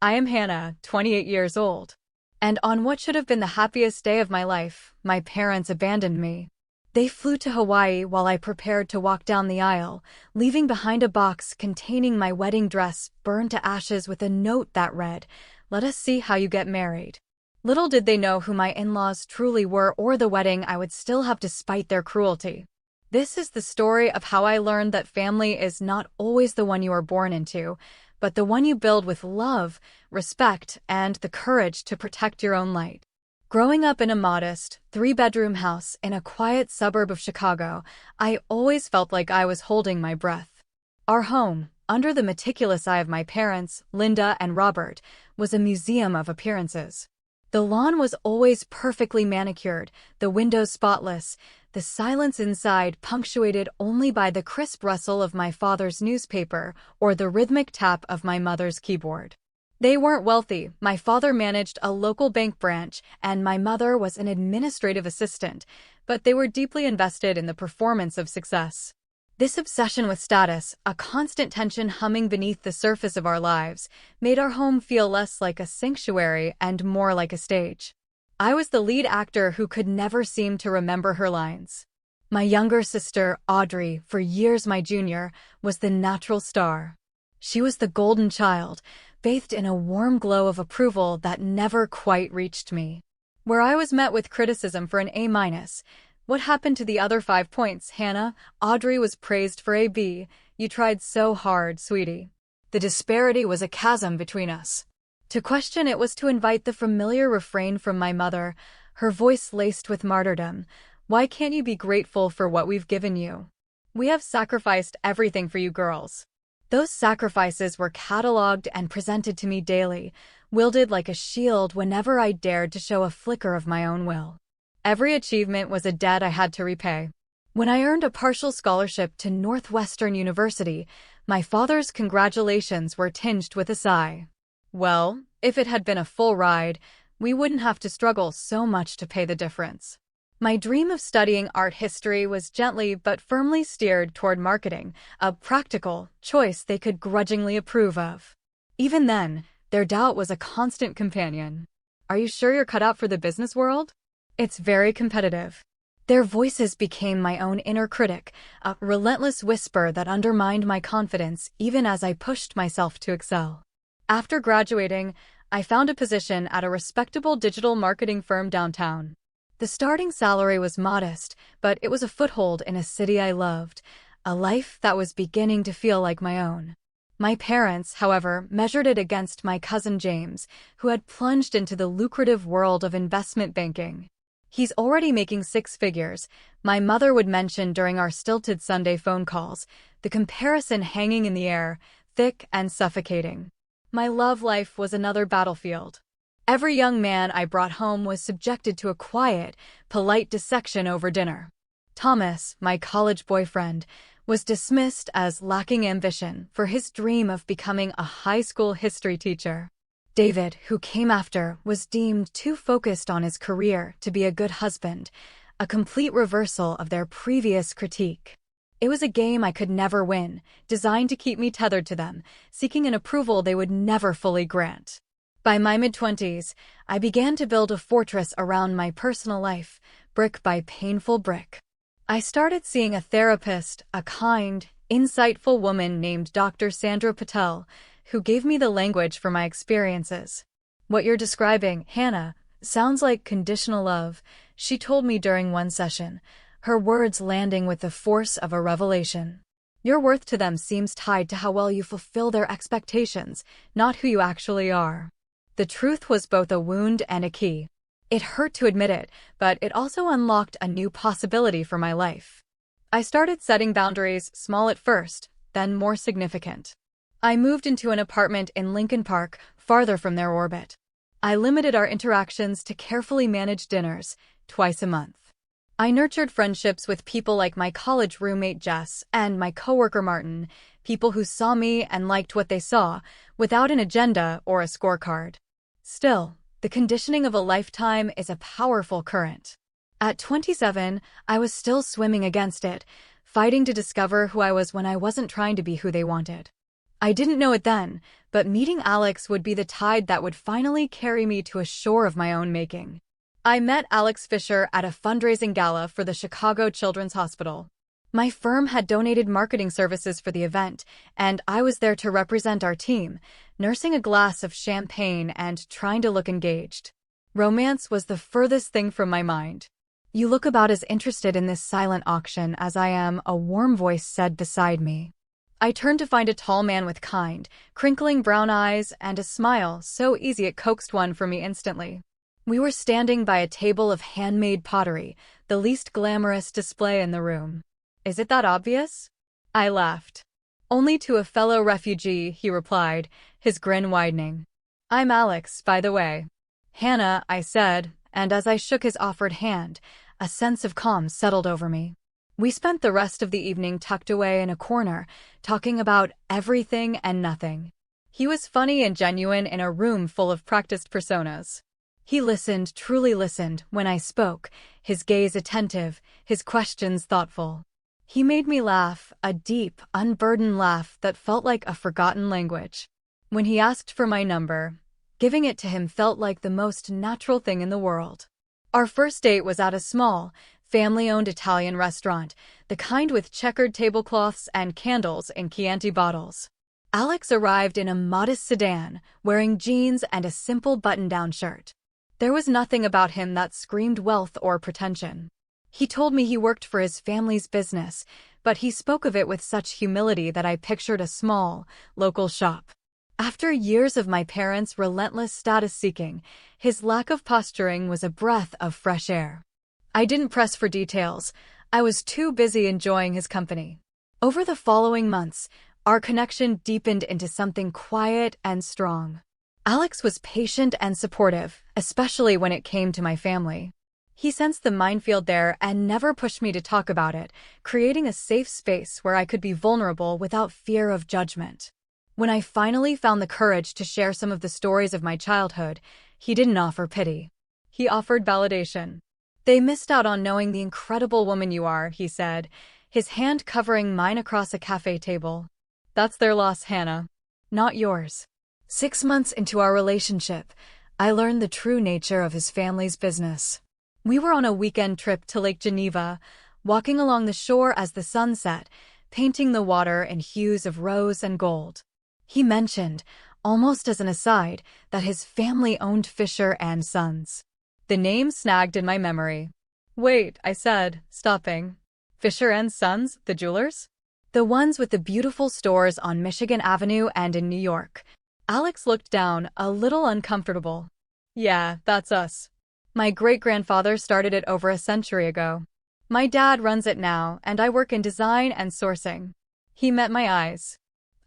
I am Hannah, 28 years old. And on what should have been the happiest day of my life, my parents abandoned me. They flew to Hawaii while I prepared to walk down the aisle, leaving behind a box containing my wedding dress burned to ashes with a note that read, "Let us see how you get married." Little did they know who my in-laws truly were or the wedding I would still have despite their cruelty. This is the story of how I learned that family is not always the one you are born into, but the one you build with love, respect, and the courage to protect your own light. Growing up in a modest, three-bedroom house in a quiet suburb of Chicago, I always felt like I was holding my breath. Our home, under the meticulous eye of my parents, Linda and Robert, was a museum of appearances. The lawn was always perfectly manicured, the windows spotless, the silence inside punctuated only by the crisp rustle of my father's newspaper or the rhythmic tap of my mother's keyboard. They weren't wealthy. My father managed a local bank branch, and my mother was an administrative assistant, but they were deeply invested in the performance of success. This obsession with status, a constant tension humming beneath the surface of our lives, made our home feel less like a sanctuary and more like a stage. I was the lead actor who could never seem to remember her lines. My younger sister, Audrey, for years my junior, was the natural star. She was the golden child, bathed in a warm glow of approval that never quite reached me. Where I was met with criticism for an A-. What happened to the other 5 points, Hannah? Audrey was praised for a B. You tried so hard, sweetie. The disparity was a chasm between us. To question it was to invite the familiar refrain from my mother, her voice laced with martyrdom. Why can't you be grateful for what we've given you? We have sacrificed everything for you girls. Those sacrifices were catalogued and presented to me daily, wielded like a shield whenever I dared to show a flicker of my own will. Every achievement was a debt I had to repay. When I earned a partial scholarship to Northwestern University, my father's congratulations were tinged with a sigh. Well, if it had been a full ride, we wouldn't have to struggle so much to pay the difference. My dream of studying art history was gently but firmly steered toward marketing, a practical choice they could grudgingly approve of. Even then, their doubt was a constant companion. Are you sure you're cut out for the business world? It's very competitive. Their voices became my own inner critic, a relentless whisper that undermined my confidence even as I pushed myself to excel. After graduating, I found a position at a respectable digital marketing firm downtown. The starting salary was modest, but it was a foothold in a city I loved, a life that was beginning to feel like my own. My parents, however, measured it against my cousin James, who had plunged into the lucrative world of investment banking. He's already making 6 figures, my mother would mention during our stilted Sunday phone calls, the comparison hanging in the air, thick and suffocating. My love life was another battlefield. Every young man I brought home was subjected to a quiet, polite dissection over dinner. Thomas, my college boyfriend, was dismissed as lacking ambition for his dream of becoming a high school history teacher. David, who came after, was deemed too focused on his career to be a good husband, a complete reversal of their previous critique. It was a game I could never win, designed to keep me tethered to them, seeking an approval they would never fully grant. By my mid-20s, I began to build a fortress around my personal life, brick by painful brick. I started seeing a therapist, a kind, insightful woman named Dr. Sandra Patel, who gave me the language for my experiences. What you're describing, Hannah, sounds like conditional love, she told me during one session, her words landing with the force of a revelation. Your worth to them seems tied to how well you fulfill their expectations, not who you actually are. The truth was both a wound and a key. It hurt to admit it, but it also unlocked a new possibility for my life. I started setting boundaries, small at first, then more significant. I moved into an apartment in Lincoln Park, farther from their orbit. I limited our interactions to carefully managed dinners, twice a month. I nurtured friendships with people like my college roommate Jess and my coworker Martin, people who saw me and liked what they saw, without an agenda or a scorecard. Still, the conditioning of a lifetime is a powerful current. At 27, I was still swimming against it, fighting to discover who I was when I wasn't trying to be who they wanted. I didn't know it then, but meeting Alex would be the tide that would finally carry me to a shore of my own making. I met Alex Fisher at a fundraising gala for the Chicago Children's Hospital. My firm had donated marketing services for the event, and I was there to represent our team, nursing a glass of champagne and trying to look engaged. Romance was the furthest thing from my mind. "You look about as interested in this silent auction as I am," a warm voice said beside me. I turned to find a tall man with kind, crinkling brown eyes and a smile so easy it coaxed one from me instantly. We were standing by a table of handmade pottery, the least glamorous display in the room. "Is it that obvious?" I laughed. "Only to a fellow refugee," he replied, his grin widening. "I'm Alex, by the way." "Hannah," I said, and as I shook his offered hand, a sense of calm settled over me. We spent the rest of the evening tucked away in a corner, talking about everything and nothing. He was funny and genuine in a room full of practiced personas. He listened, truly listened, when I spoke, his gaze attentive, his questions thoughtful. He made me laugh, a deep, unburdened laugh that felt like a forgotten language. When he asked for my number, giving it to him felt like the most natural thing in the world. Our first date was at a small, family-owned Italian restaurant, the kind with checkered tablecloths and candles in Chianti bottles. Alex arrived in a modest sedan, wearing jeans and a simple button-down shirt. There was nothing about him that screamed wealth or pretension. He told me he worked for his family's business, but he spoke of it with such humility that I pictured a small, local shop. After years of my parents' relentless status-seeking, his lack of posturing was a breath of fresh air. I didn't press for details. I was too busy enjoying his company. Over the following months, our connection deepened into something quiet and strong. Alex was patient and supportive, especially when it came to my family. He sensed the minefield there and never pushed me to talk about it, creating a safe space where I could be vulnerable without fear of judgment. When I finally found the courage to share some of the stories of my childhood, he didn't offer pity. He offered validation. "They missed out on knowing the incredible woman you are," he said, his hand covering mine across a cafe table. "That's their loss, Hannah, not yours." 6 months into our relationship, I learned the true nature of his family's business. We were on a weekend trip to Lake Geneva, walking along the shore as the sun set, painting the water in hues of rose and gold. He mentioned, almost as an aside, that his family owned Fisher and Sons. The name snagged in my memory. "Wait," I said, stopping. "Fisher and Sons, the jewelers?" "The ones with the beautiful stores on Michigan Avenue and in New York." Alex looked down, a little uncomfortable. "Yeah, that's us. My great-grandfather started it over a century ago. My dad runs it now, and I work in design and sourcing." He met my eyes.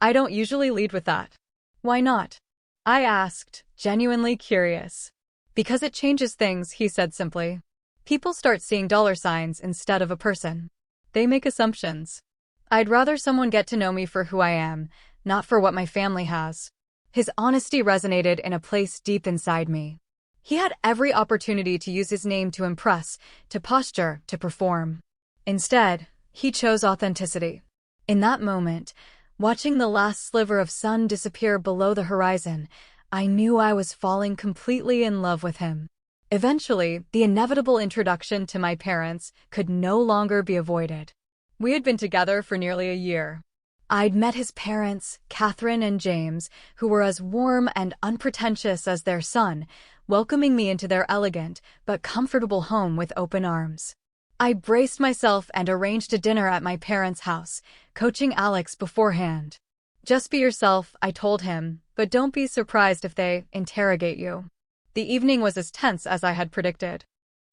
"I don't usually lead with that." "Why not?" I asked, genuinely curious. "Because it changes things," he said simply. "People start seeing dollar signs instead of a person. They make assumptions. I'd rather someone get to know me for who I am, not for what my family has." His honesty resonated in a place deep inside me. He had every opportunity to use his name to impress, to posture, to perform. Instead, he chose authenticity. In that moment, watching the last sliver of sun disappear below the horizon, I knew I was falling completely in love with him. Eventually, the inevitable introduction to my parents could no longer be avoided. We had been together for nearly a year. I'd met his parents, Catherine and James, who were as warm and unpretentious as their son, welcoming me into their elegant but comfortable home with open arms. I braced myself and arranged a dinner at my parents' house, coaching Alex beforehand. "Just be yourself," I told him, "but don't be surprised if they interrogate you." The evening was as tense as I had predicted.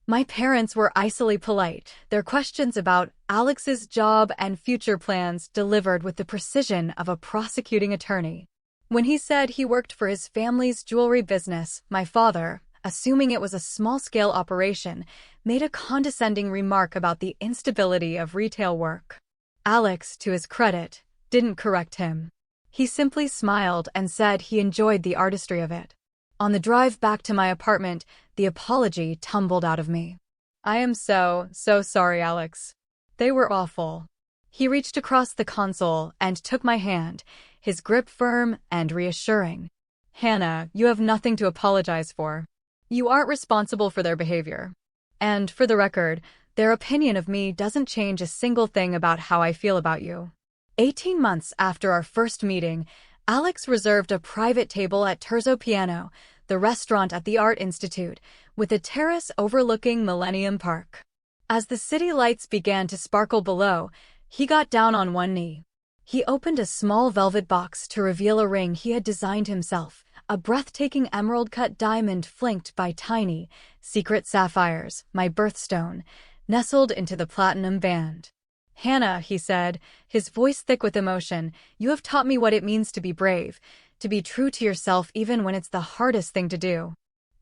My parents were icily polite, their questions about Alex's job and future plans delivered with the precision of a prosecuting attorney. When he said he worked for his family's jewelry business, my father, assuming it was a small-scale operation, made a condescending remark about the instability of retail work. Alex, to his credit, didn't correct him. He simply smiled and said he enjoyed the artistry of it. On the drive back to my apartment, the apology tumbled out of me. "I am so sorry, Alex. They were awful." He reached across the console and took my hand, his grip firm and reassuring. "Hannah, you have nothing to apologize for. You aren't responsible for their behavior. And for the record, their opinion of me doesn't change a single thing about how I feel about you." 18 months after our first meeting, Alex reserved a private table at Terzo Piano, the restaurant at the Art Institute, with a terrace overlooking Millennium Park. As the city lights began to sparkle below, he got down on one knee. He opened a small velvet box to reveal a ring he had designed himself, a breathtaking emerald-cut diamond flanked by tiny, secret sapphires, my birthstone, nestled into the platinum band. "Hannah," he said, his voice thick with emotion, "you have taught me what it means to be brave, to be true to yourself even when it's the hardest thing to do.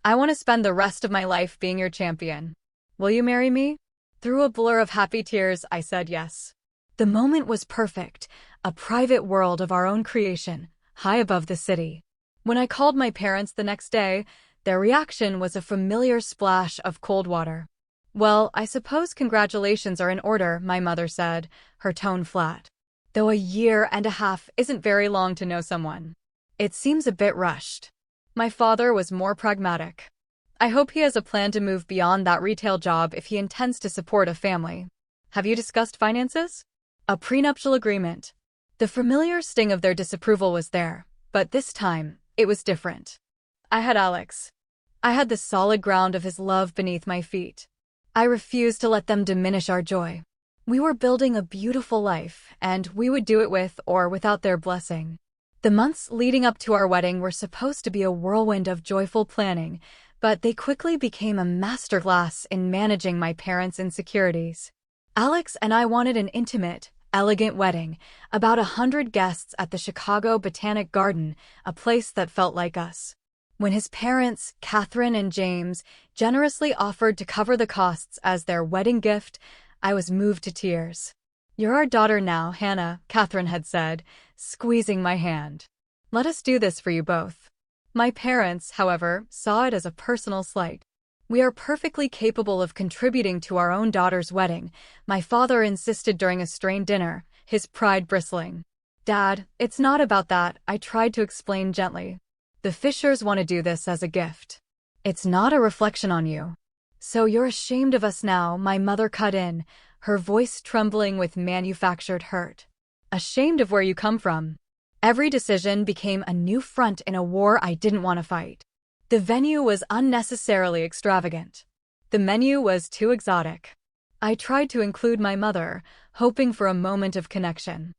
I want to spend the rest of my life being your champion. Will you marry me?" Through a blur of happy tears, I said yes. The moment was perfect, a private world of our own creation, high above the city. When I called my parents the next day, their reaction was a familiar splash of cold water. "Well, I suppose congratulations are in order," my mother said, her tone flat. "Though a year and a half isn't very long to know someone. It seems a bit rushed." My father was more pragmatic. "I hope he has a plan to move beyond that retail job if he intends to support a family. Have you discussed finances?" A prenuptial agreement. The familiar sting of their disapproval was there, but this time, it was different. I had Alex. I had the solid ground of his love beneath my feet. I refused to let them diminish our joy. We were building a beautiful life, and we would do it with or without their blessing. The months leading up to our wedding were supposed to be a whirlwind of joyful planning, but they quickly became a masterclass in managing my parents' insecurities. Alex and I wanted an intimate, elegant wedding, about 100 guests at the Chicago Botanic Garden, a place that felt like us. When his parents, Catherine and James, generously offered to cover the costs as their wedding gift, I was moved to tears. "You're our daughter now, Hannah," Catherine had said, squeezing my hand. "Let us do this for you both." My parents, however, saw it as a personal slight. "We are perfectly capable of contributing to our own daughter's wedding," my father insisted during a strained dinner, his pride bristling. "Dad, it's not about that," I tried to explain gently. "The Fishers want to do this as a gift. It's not a reflection on you." "So you're ashamed of us now," my mother cut in, her voice trembling with manufactured hurt. "Ashamed of where you come from?" Every decision became a new front in a war I didn't want to fight. The venue was unnecessarily extravagant. The menu was too exotic. I tried to include my mother, hoping for a moment of connection.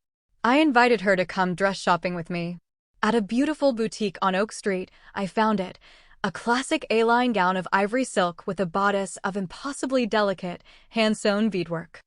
I invited her to come dress shopping with me. At a beautiful boutique on Oak Street, I found it, a classic A-line gown of ivory silk with a bodice of impossibly delicate, hand-sewn beadwork.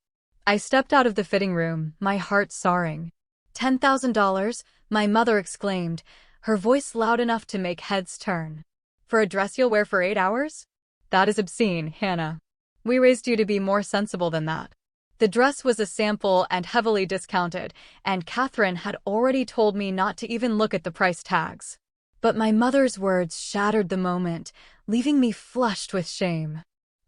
I stepped out of the fitting room, my heart soaring. $10,000, my mother exclaimed, her voice loud enough to make heads turn. "For a dress you'll wear for 8 hours? That is obscene, Hannah. We raised you to be more sensible than that." The dress was a sample and heavily discounted, and Catherine had already told me not to even look at the price tags. But my mother's words shattered the moment, leaving me flushed with shame.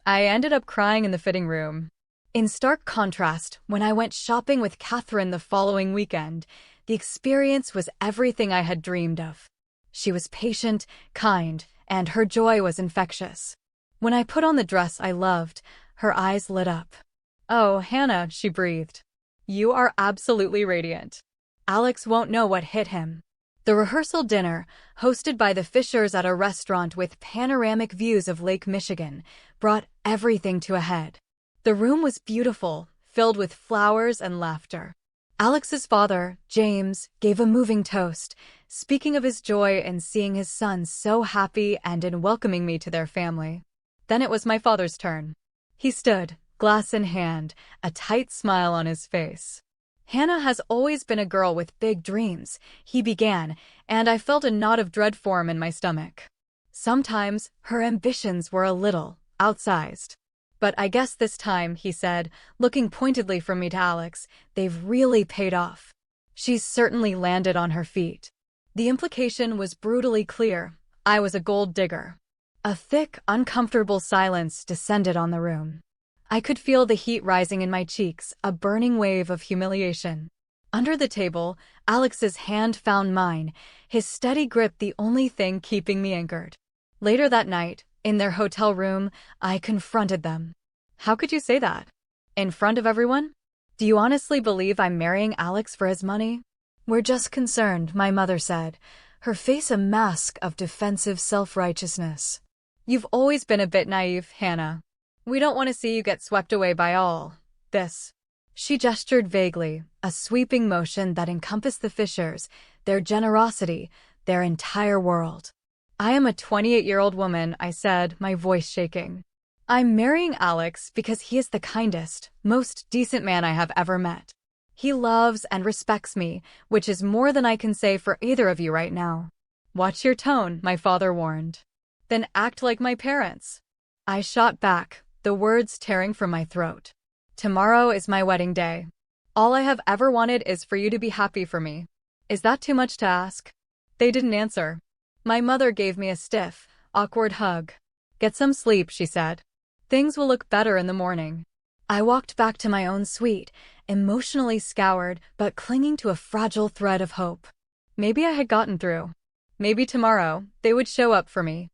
I ended up crying in the fitting room. In stark contrast, when I went shopping with Catherine the following weekend, the experience was everything I had dreamed of. She was patient, kind, and her joy was infectious. When I put on the dress I loved, her eyes lit up. "Oh, Hannah," she breathed. "You are absolutely radiant." Alex won't know what hit him. The rehearsal dinner, hosted by the Fishers at a restaurant with panoramic views of Lake Michigan, brought everything to a head. The room was beautiful, filled with flowers and laughter. Alex's father, James, gave a moving toast, speaking of his joy in seeing his son so happy and in welcoming me to their family. Then it was my father's turn. He stood, glass in hand, a tight smile on his face. "Hannah has always been a girl with big dreams," he began, and I felt a knot of dread form in my stomach. Sometimes, her ambitions were a little outsized. "But I guess this time," he said, looking pointedly from me to Alex, "they've really paid off. She's certainly landed on her feet." The implication was brutally clear. I was a gold digger. A thick, uncomfortable silence descended on the room. I could feel the heat rising in my cheeks, a burning wave of humiliation. Under the table, Alex's hand found mine, his steady grip the only thing keeping me anchored. Later that night, in their hotel room, I confronted them. How could you say that? In front of everyone? Do you honestly believe I'm marrying Alex for his money? We're just concerned, my mother said, her face a mask of defensive self-righteousness. You've always been a bit naive, Hannah. We don't want to see you get swept away by all this. She gestured vaguely, a sweeping motion that encompassed the Fishers, their generosity, their entire world. I am a 28-year-old woman, I said, my voice shaking. I'm marrying Alex because he is the kindest, most decent man I have ever met. He loves and respects me, which is more than I can say for either of you right now. Watch your tone, my father warned. Then act like my parents. I shot back, the words tearing from my throat. Tomorrow is my wedding day. All I have ever wanted is for you to be happy for me. Is that too much to ask? They didn't answer. My mother gave me a stiff, awkward hug. Get some sleep, she said. Things will look better in the morning. I walked back to my own suite, emotionally scoured, but clinging to a fragile thread of hope. Maybe I had gotten through. Maybe tomorrow, they would show up for me.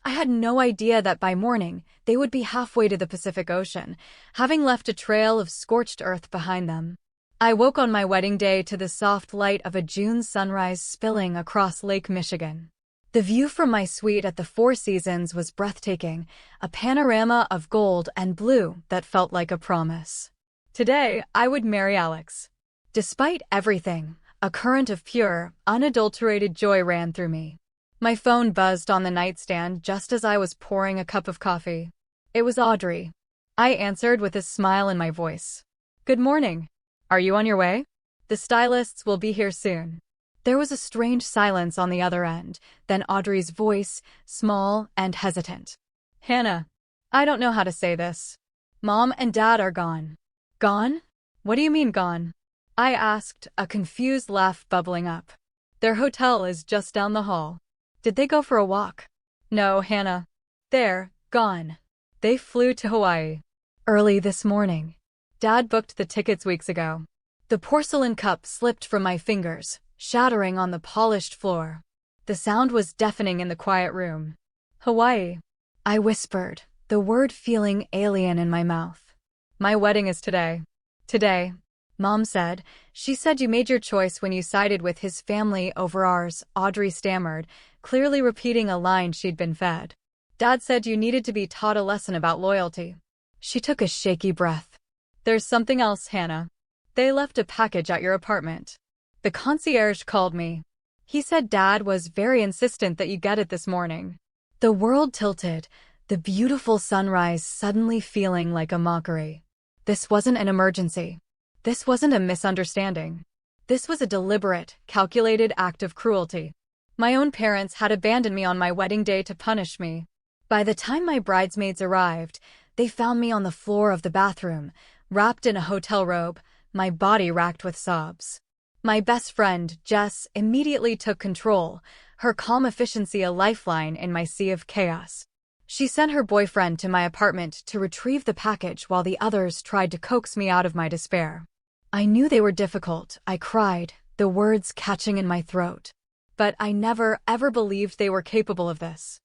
I had no idea that by morning, they would be halfway to the Pacific Ocean, having left a trail of scorched earth behind them. I woke on my wedding day to the soft light of a June sunrise spilling across Lake Michigan. The view from my suite at the Four Seasons was breathtaking, a panorama of gold and blue that felt like a promise. Today, I would marry Alex. Despite everything, a current of pure, unadulterated joy ran through me. My phone buzzed on the nightstand just as I was pouring a cup of coffee. It was Audrey. I answered with a smile in my voice. Good morning. Are you on your way? The stylists will be here soon. There was a strange silence on the other end, then Audrey's voice, small and hesitant. Hannah, I don't know how to say this. Mom and Dad are gone. Gone? What do you mean gone? I asked, a confused laugh bubbling up. Their hotel is just down the hall. Did they go for a walk? No, Hannah. They're gone. They flew to Hawaii. Early this morning. Dad booked the tickets weeks ago. The porcelain cup slipped from my fingers, shattering on the polished floor. The sound was deafening in the quiet room. Hawaii. I whispered, the word feeling alien in my mouth. My wedding is today. Today. Mom said. She said you made your choice when you sided with his family over ours, Audrey stammered, clearly repeating a line she'd been fed. Dad said you needed to be taught a lesson about loyalty. She took a shaky breath. There's something else, Hannah. They left a package at your apartment. The concierge called me. He said Dad was very insistent that you get it this morning. The world tilted, the beautiful sunrise suddenly feeling like a mockery. This wasn't an emergency. This wasn't a misunderstanding. This was a deliberate, calculated act of cruelty. My own parents had abandoned me on my wedding day to punish me. By the time my bridesmaids arrived, they found me on the floor of the bathroom, wrapped in a hotel robe, my body racked with sobs. My best friend, Jess, immediately took control, her calm efficiency a lifeline in my sea of chaos. She sent her boyfriend to my apartment to retrieve the package while the others tried to coax me out of my despair. I knew they were difficult, I cried, the words catching in my throat. But I never, ever believed they were capable of this.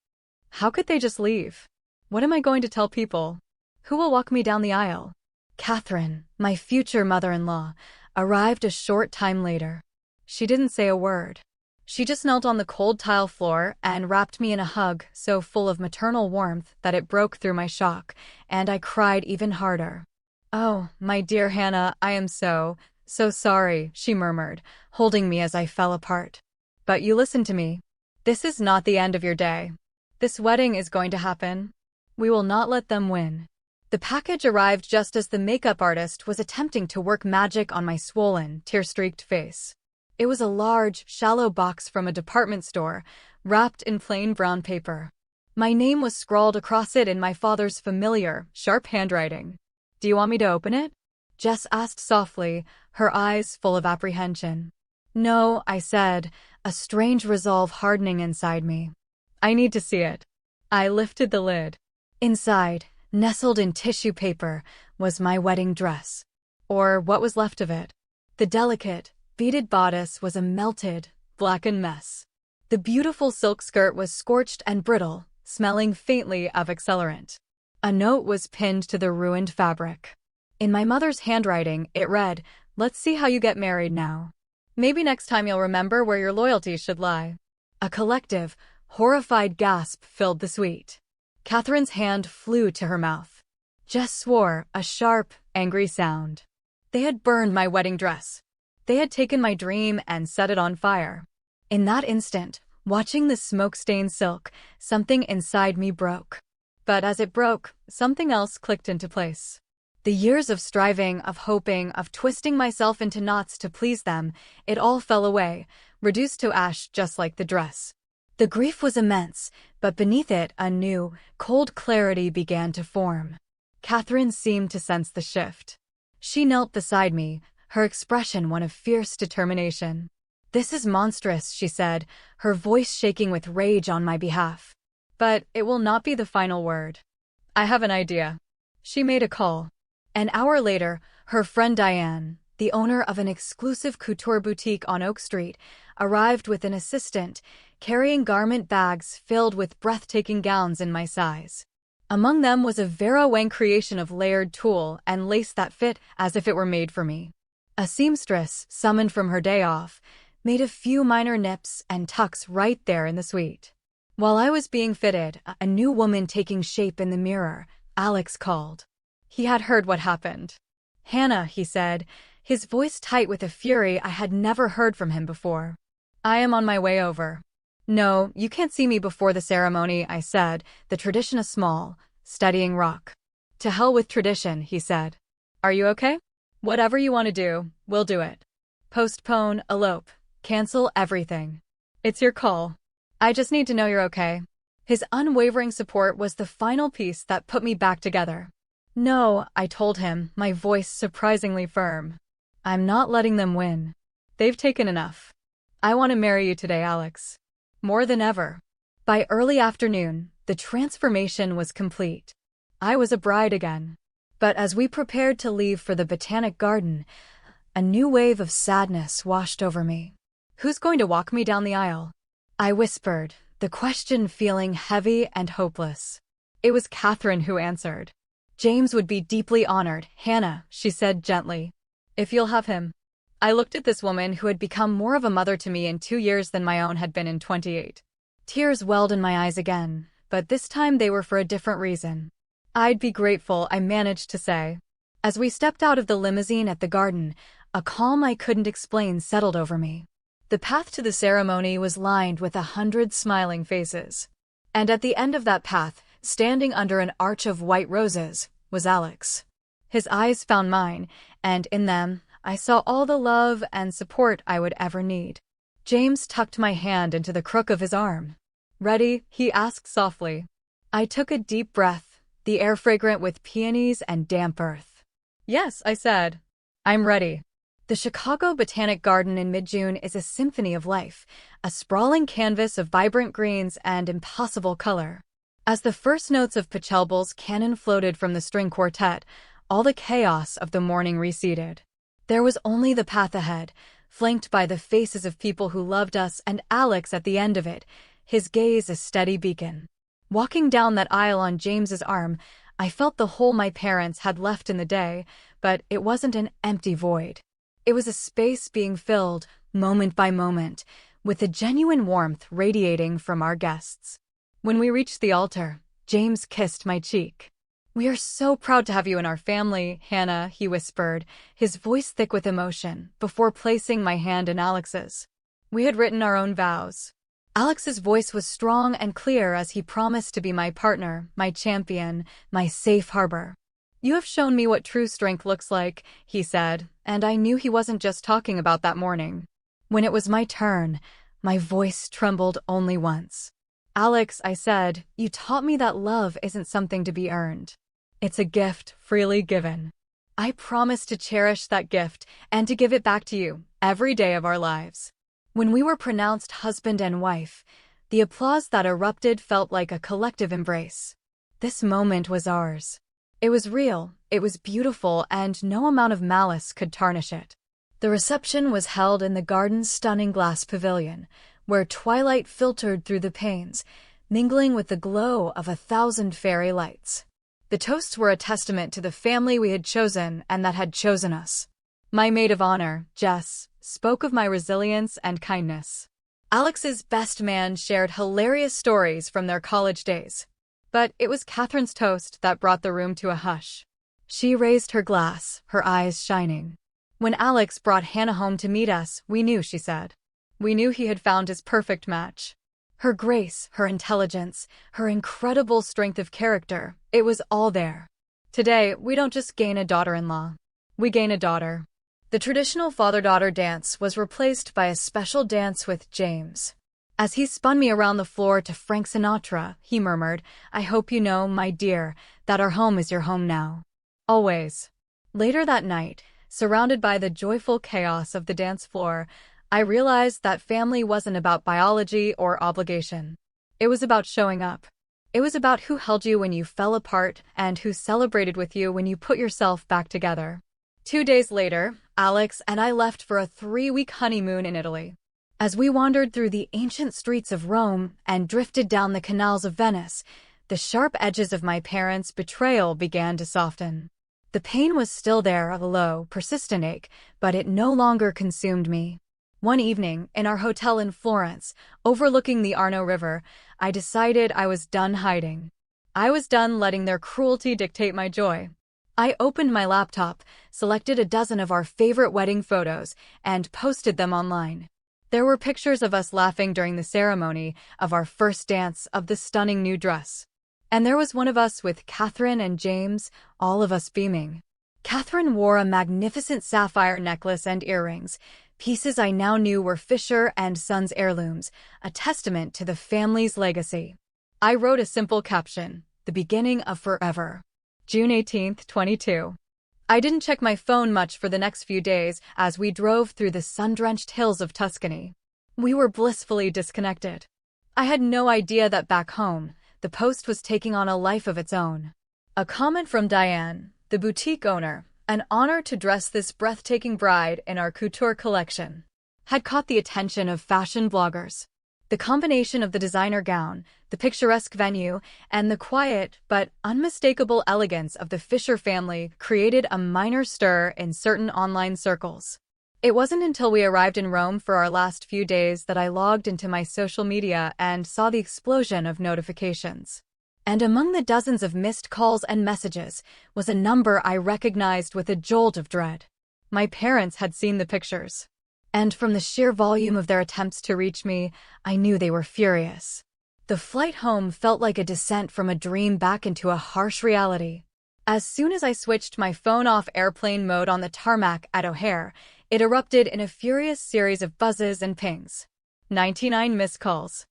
How could they just leave? What am I going to tell people? Who will walk me down the aisle? Catherine, my future mother-in-law, arrived a short time later. She didn't say a word. She just knelt on the cold tile floor and wrapped me in a hug so full of maternal warmth that it broke through my shock, and I cried even harder. Oh, my dear Hannah, I am so sorry, she murmured, holding me as I fell apart. But you listen to me. This is not the end of your day. This wedding is going to happen. We will not let them win. The package arrived just as the makeup artist was attempting to work magic on my swollen, tear-streaked face. It was a large, shallow box from a department store, wrapped in plain brown paper. My name was scrawled across it in my father's familiar, sharp handwriting. Do you want me to open it? Jess asked softly, her eyes full of apprehension. No, I said, a strange resolve hardening inside me. I need to see it. I lifted the lid. Inside, nestled in tissue paper, was my wedding dress. Or what was left of it. The delicate, beaded bodice was a melted, blackened mess. The beautiful silk skirt was scorched and brittle, smelling faintly of accelerant. A note was pinned to the ruined fabric. In my mother's handwriting, it read, "Let's see how you get married now. Maybe next time you'll remember where your loyalty should lie." A collective, horrified gasp filled the suite. Catherine's hand flew to her mouth. Jess swore, a sharp, angry sound. They had burned my wedding dress. They had taken my dream and set it on fire. In that instant, watching the smoke-stained silk, something inside me broke. But as it broke, something else clicked into place. The years of striving, of hoping, of twisting myself into knots to please them, it all fell away, reduced to ash just like the dress. The grief was immense, but beneath it a new, cold clarity began to form. Catherine seemed to sense the shift. She knelt beside me, her expression one of fierce determination. "This is monstrous," she said, her voice shaking with rage on my behalf. "But it will not be the final word. I have an idea." She made a call. An hour later, her friend Diane, the owner of an exclusive couture boutique on Oak Street, arrived with an assistant, carrying garment bags filled with breathtaking gowns in my size. Among them was a Vera Wang creation of layered tulle and lace that fit as if it were made for me. A seamstress, summoned from her day off, made a few minor nips and tucks right there in the suite. While I was being fitted, a new woman taking shape in the mirror, Alex called. He had heard what happened. "Hannah," he said, his voice tight with a fury I had never heard from him before. "I am on my way over." "No, you can't see me before the ceremony," I said, the tradition a small, steadying rock. "To hell with tradition," he said. "Are you okay? Whatever you want to do, we'll do it. Postpone, elope, cancel everything. It's your call. I just need to know you're okay." His unwavering support was the final piece that put me back together. "No," I told him, my voice surprisingly firm. "I'm not letting them win. They've taken enough. I want to marry you today, Alex. More than ever." By early afternoon, the transformation was complete. I was a bride again. But as we prepared to leave for the Botanic Garden, a new wave of sadness washed over me. "Who's going to walk me down the aisle?" I whispered, the question feeling heavy and hopeless. It was Catherine who answered. "James would be deeply honored, Hannah," she said gently. "If you'll have him." I looked at this woman who had become more of a mother to me in 2 years than my own had been in 28. Tears welled in my eyes again, but this time they were for a different reason. "I'd be grateful," I managed to say. As we stepped out of the limousine at the garden, a calm I couldn't explain settled over me. The path to the ceremony was lined with 100 smiling faces. And at the end of that path, standing under an arch of white roses, was Alex. His eyes found mine, and in them, I saw all the love and support I would ever need. James tucked my hand into the crook of his arm. "Ready?" he asked softly. I took a deep breath, the air fragrant with peonies and damp earth. "Yes," I said. "I'm ready." The Chicago Botanic Garden in mid-June is a symphony of life, a sprawling canvas of vibrant greens and impossible color. As the first notes of Pachelbel's canon floated from the string quartet, all the chaos of the morning receded. There was only the path ahead, flanked by the faces of people who loved us, and Alex at the end of it, his gaze a steady beacon. Walking down that aisle on James's arm, I felt the hole my parents had left in the day, but it wasn't an empty void. It was a space being filled, moment by moment, with a genuine warmth radiating from our guests. When we reached the altar, James kissed my cheek. "We are so proud to have you in our family, Hannah," he whispered, his voice thick with emotion, before placing my hand in Alex's. We had written our own vows. Alex's voice was strong and clear as he promised to be my partner, my champion, my safe harbor. "You have shown me what true strength looks like," he said, and I knew he wasn't just talking about that morning. When it was my turn, my voice trembled only once. "Alex," I said, "you taught me that love isn't something to be earned. It's a gift freely given. I promise to cherish that gift and to give it back to you every day of our lives." When we were pronounced husband and wife, the applause that erupted felt like a collective embrace. This moment was ours. It was real, it was beautiful, and no amount of malice could tarnish it. The reception was held in the garden's stunning glass pavilion, where twilight filtered through the panes, mingling with the glow of 1,000 fairy lights. The toasts were a testament to the family we had chosen and that had chosen us. My maid of honor, Jess, spoke of my resilience and kindness. Alex's best man shared hilarious stories from their college days. But it was Catherine's toast that brought the room to a hush. She raised her glass, her eyes shining. When Alex brought Hannah home to meet us, we knew, she said. We knew he had found his perfect match. Her grace, her intelligence, her incredible strength of character, it was all there. Today, we don't just gain a daughter-in-law. We gain a daughter. The traditional father-daughter dance was replaced by a special dance with James. As he spun me around the floor to Frank Sinatra, he murmured, "I hope you know, my dear, that our home is your home now. Always." Later that night, surrounded by the joyful chaos of the dance floor, I realized that family wasn't about biology or obligation. It was about showing up. It was about who held you when you fell apart and who celebrated with you when you put yourself back together. 2 days later, Alex and I left for a 3-week honeymoon in Italy. As we wandered through the ancient streets of Rome and drifted down the canals of Venice, the sharp edges of my parents' betrayal began to soften. The pain was still there, a low, persistent ache, but it no longer consumed me. One evening, in our hotel in Florence, overlooking the Arno River, I decided I was done hiding. I was done letting their cruelty dictate my joy. I opened my laptop, selected a dozen of our favorite wedding photos, and posted them online. There were pictures of us laughing during the ceremony, of our first dance, of the stunning new dress. And there was one of us with Catherine and James, all of us beaming. Catherine wore a magnificent sapphire necklace and earrings, pieces I now knew were Fisher and Sons heirlooms, a testament to the family's legacy. I wrote a simple caption, "The beginning of forever." June 18, 22. I didn't check my phone much for the next few days as we drove through the sun-drenched hills of Tuscany. We were blissfully disconnected. I had no idea that back home, the post was taking on a life of its own. A comment from Diane, the boutique owner, an honor to dress this breathtaking bride in our couture collection, had caught the attention of fashion bloggers. The combination of the designer gown, the picturesque venue, and the quiet but unmistakable elegance of the Fisher family created a minor stir in certain online circles. It wasn't until we arrived in Rome for our last few days that I logged into my social media and saw the explosion of notifications. And among the dozens of missed calls and messages was a number I recognized with a jolt of dread. My parents had seen the pictures. And from the sheer volume of their attempts to reach me, I knew they were furious. The flight home felt like a descent from a dream back into a harsh reality. As soon as I switched my phone off airplane mode on the tarmac at O'Hare, it erupted in a furious series of buzzes and pings. 99 missed calls.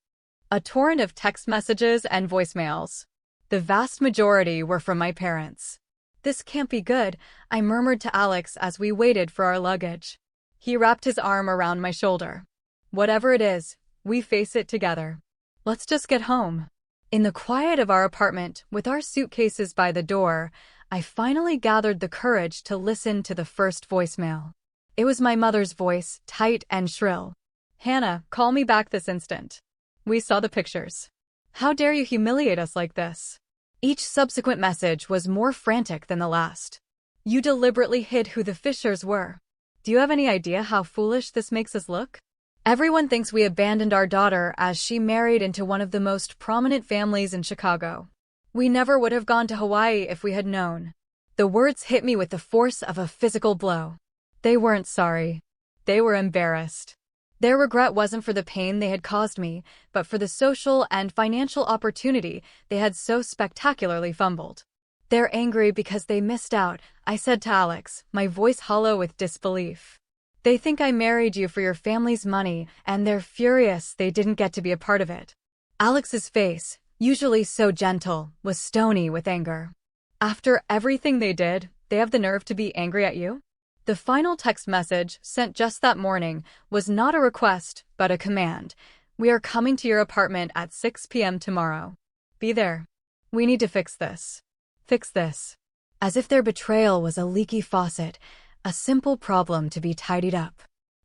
A torrent of text messages and voicemails. The vast majority were from my parents. "This can't be good," I murmured to Alex as we waited for our luggage. He wrapped his arm around my shoulder. "Whatever it is, we face it together. Let's just get home." In the quiet of our apartment, with our suitcases by the door, I finally gathered the courage to listen to the first voicemail. It was my mother's voice, tight and shrill. "Hannah, call me back this instant. We saw the pictures. How dare you humiliate us like this?" Each subsequent message was more frantic than the last. "You deliberately hid who the Fishers were. Do you have any idea how foolish this makes us look? Everyone thinks we abandoned our daughter as she married into one of the most prominent families in Chicago. We never would have gone to Hawaii if we had known." The words hit me with the force of a physical blow. They weren't sorry. They were embarrassed. Their regret wasn't for the pain they had caused me, but for the social and financial opportunity they had so spectacularly fumbled. "They're angry because they missed out," I said to Alex, my voice hollow with disbelief. "They think I married you for your family's money, and they're furious they didn't get to be a part of it." Alex's face, usually so gentle, was stony with anger. "After everything they did, they have the nerve to be angry at you?" The final text message, sent just that morning, was not a request, but a command. "We are coming to your apartment at 6 p.m. tomorrow. Be there. We need to fix this. Fix this." As if their betrayal was a leaky faucet, A simple problem to be tidied up.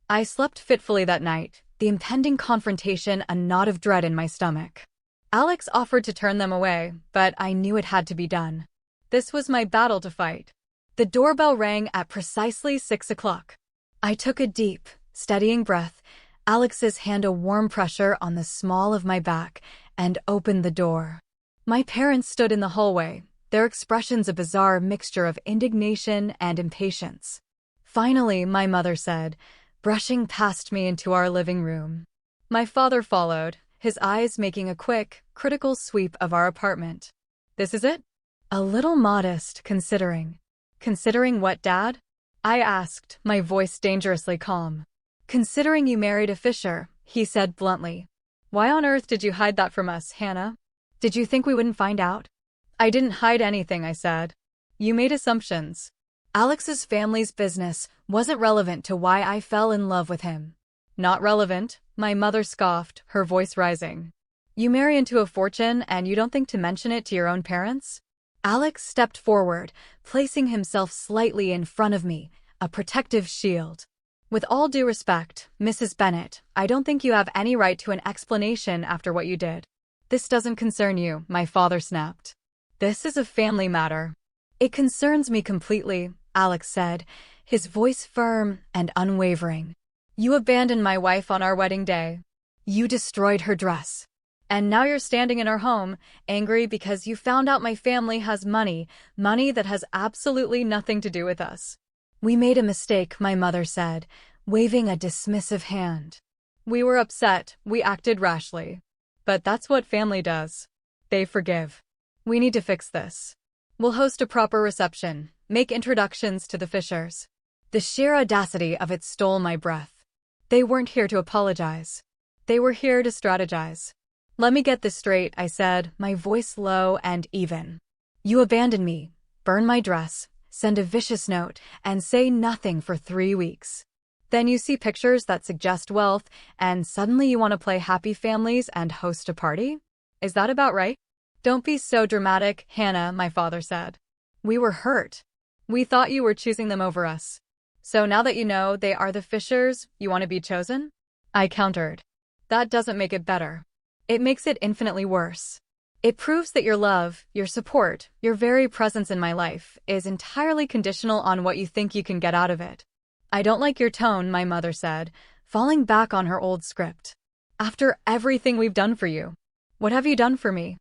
I slept fitfully that night, the impending confrontation a knot of dread in my stomach. Alex offered to turn them away, but I knew it had to be done. This was my battle to fight. The doorbell rang at precisely 6 o'clock. I took a deep, steadying breath, Alex's hand a warm pressure on the small of my back, and opened the door. My parents stood in the hallway, their expressions a bizarre mixture of indignation and impatience. Finally, my mother said, brushing past me into our living room. My father followed, his eyes making a quick, critical sweep of our apartment. This is it? A little modest, considering. Considering what, Dad? I asked, my voice dangerously calm. Considering you married a Fisher, he said bluntly. Why on earth did you hide that from us, Hannah? Did you think we wouldn't find out? I didn't hide anything, I said. You made assumptions. Alex's family's business wasn't relevant to why I fell in love with him. Not relevant, my mother scoffed, her voice rising. You marry into a fortune and you don't think to mention it to your own parents? Alex stepped forward, placing himself slightly in front of me, a protective shield. With all due respect, Mrs. Bennet, I don't think you have any right to an explanation after what you did. This doesn't concern you, my father snapped. This is a family matter. It concerns me completely, Alex said, his voice firm and unwavering. You abandoned my wife on our wedding day. You destroyed her dress. And now you're standing in our home, angry because you found out my family has money that has absolutely nothing to do with us. We made a mistake, my mother said, waving a dismissive hand. We were upset, we acted rashly. But that's what family does. They forgive. We need to fix this. We'll host a proper reception, make introductions to the Fishers. The sheer audacity of it stole my breath. They weren't here to apologize. They were here to strategize. Let me get this straight, I said, my voice low and even. You abandon me, burn my dress, send a vicious note, and say nothing for 3 weeks. Then you see pictures that suggest wealth, and suddenly you want to play happy families and host a party? Is that about right? Don't be so dramatic, Hannah, my father said. We were hurt. We thought you were choosing them over us. So now that you know they are the Fishers, you want to be chosen? I countered. That doesn't make it better. It makes it infinitely worse. It proves that your love, your support, your very presence in my life is entirely conditional on what you think you can get out of it. I don't like your tone, my mother said, falling back on her old script. After everything we've done for you. What have you done for me?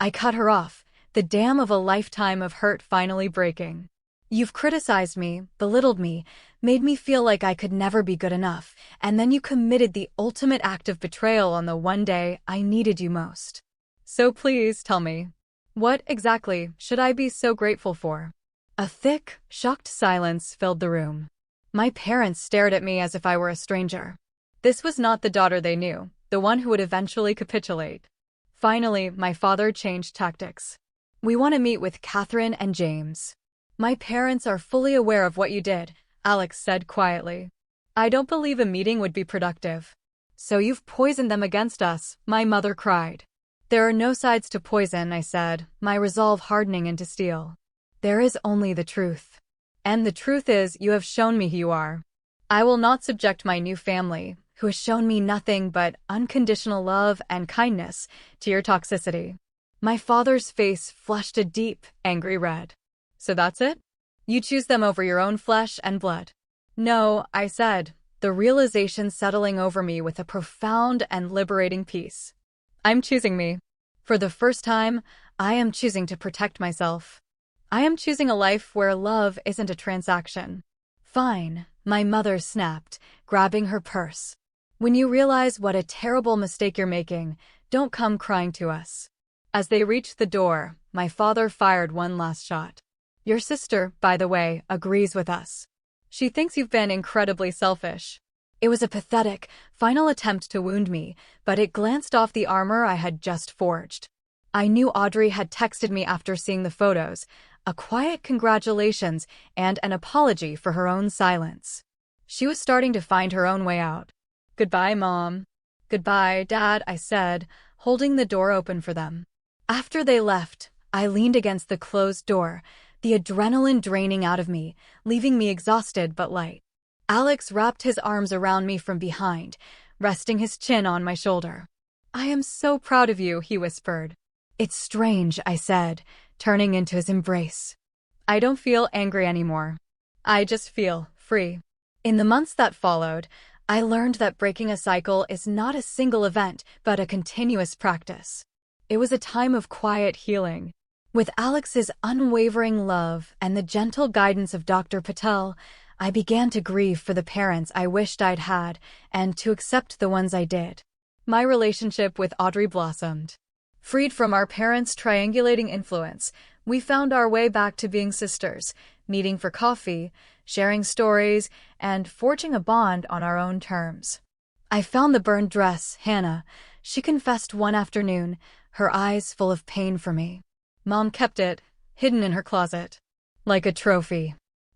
I cut her off, the dam of a lifetime of hurt finally breaking. You've criticized me, belittled me, made me feel like I could never be good enough, and then you committed the ultimate act of betrayal on the one day I needed you most. So please tell me, what exactly should I be so grateful for? A thick, shocked silence filled the room. My parents stared at me as if I were a stranger. This was not the daughter they knew, the one who would eventually capitulate. Finally, my father changed tactics. We want to meet with Catherine and James. My parents are fully aware of what you did, Alex said quietly. I don't believe a meeting would be productive. So you've poisoned them against us, my mother cried. There are no sides to poison, I said, my resolve hardening into steel. There is only the truth. And the truth is, you have shown me who you are. I will not subject my new family, who has shown me nothing but unconditional love and kindness, to your toxicity. My father's face flushed a deep, angry red. So that's it? You choose them over your own flesh and blood. No, I said, the realization settling over me with a profound and liberating peace. I'm choosing me. For the first time, I am choosing to protect myself. I am choosing a life where love isn't a transaction. Fine, my mother snapped, grabbing her purse. When you realize what a terrible mistake you're making, don't come crying to us. As they reached the door, my father fired one last shot. Your sister, by the way, agrees with us. She thinks you've been incredibly selfish. It was a pathetic, final attempt to wound me, but it glanced off the armor I had just forged. I knew Audrey had texted me after seeing the photos, a quiet congratulations and an apology for her own silence. She was starting to find her own way out. Goodbye, Mom. Goodbye, Dad, I said, holding the door open for them. After they left, I leaned against the closed door, the adrenaline draining out of me, leaving me exhausted but light. Alex wrapped his arms around me from behind, resting his chin on my shoulder. "I am so proud of you," he whispered. "It's strange," I said, turning into his embrace. "I don't feel angry anymore. I just feel free." In the months that followed, I learned that breaking a cycle is not a single event, but a continuous practice. It was a time of quiet healing. With Alex's unwavering love and the gentle guidance of Dr. Patel, I began to grieve for the parents I wished I'd had and to accept the ones I did. My relationship with Audrey blossomed. Freed from our parents' triangulating influence, we found our way back to being sisters, meeting for coffee, sharing stories, and forging a bond on our own terms. I found the burned dress, Hannah, she confessed one afternoon, her eyes full of pain for me. Mom kept it, hidden in her closet, like a trophy.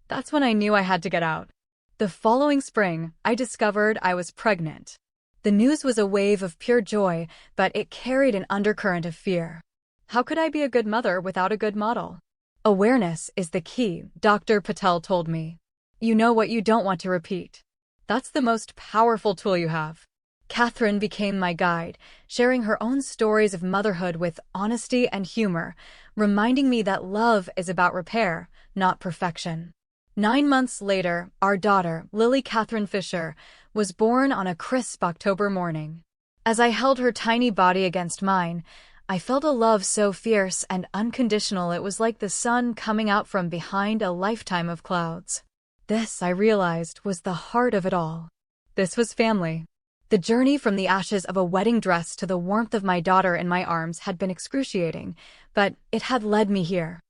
That's when I knew I had to get out. The following spring, I discovered I was pregnant. The news was a wave of pure joy, but it carried an undercurrent of fear. How could I be a good mother without a good model? Awareness is the key, Dr. Patel told me. You know what you don't want to repeat. That's the most powerful tool you have. Catherine became my guide, sharing her own stories of motherhood with honesty and humor, reminding me that love is about repair, not perfection. 9 months later, our daughter, Lily Catherine Fisher, was born on a crisp October morning. As I held her tiny body against mine, I felt a love so fierce and unconditional it was like the sun coming out from behind a lifetime of clouds. This, I realized, was the heart of it all. This was family. The journey from the ashes of a wedding dress to the warmth of my daughter in my arms had been excruciating, but it had led me here.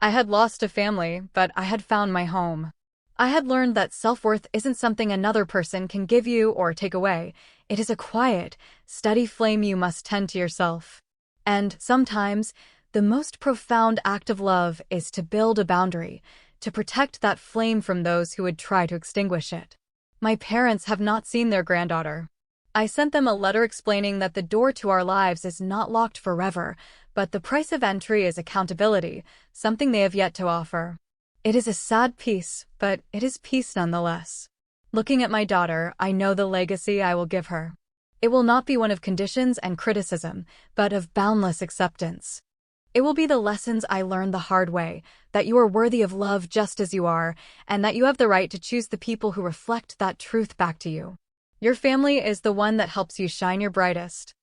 I had lost a family, but I had found my home. I had learned that self-worth isn't something another person can give you or take away. It is a quiet, steady flame you must tend to yourself. And sometimes, the most profound act of love is to build a boundary, to protect that flame from those who would try to extinguish it. My parents have not seen their granddaughter. I sent them a letter explaining that the door to our lives is not locked forever, but the price of entry is accountability, something they have yet to offer. It is a sad piece, but it is peace nonetheless. Looking at my daughter, I know the legacy I will give her. It will not be one of conditions and criticism, but of boundless acceptance. It will be the lessons I learned the hard way, that you are worthy of love just as you are, and that you have the right to choose the people who reflect that truth back to you. Your family is the one that helps you shine your brightest.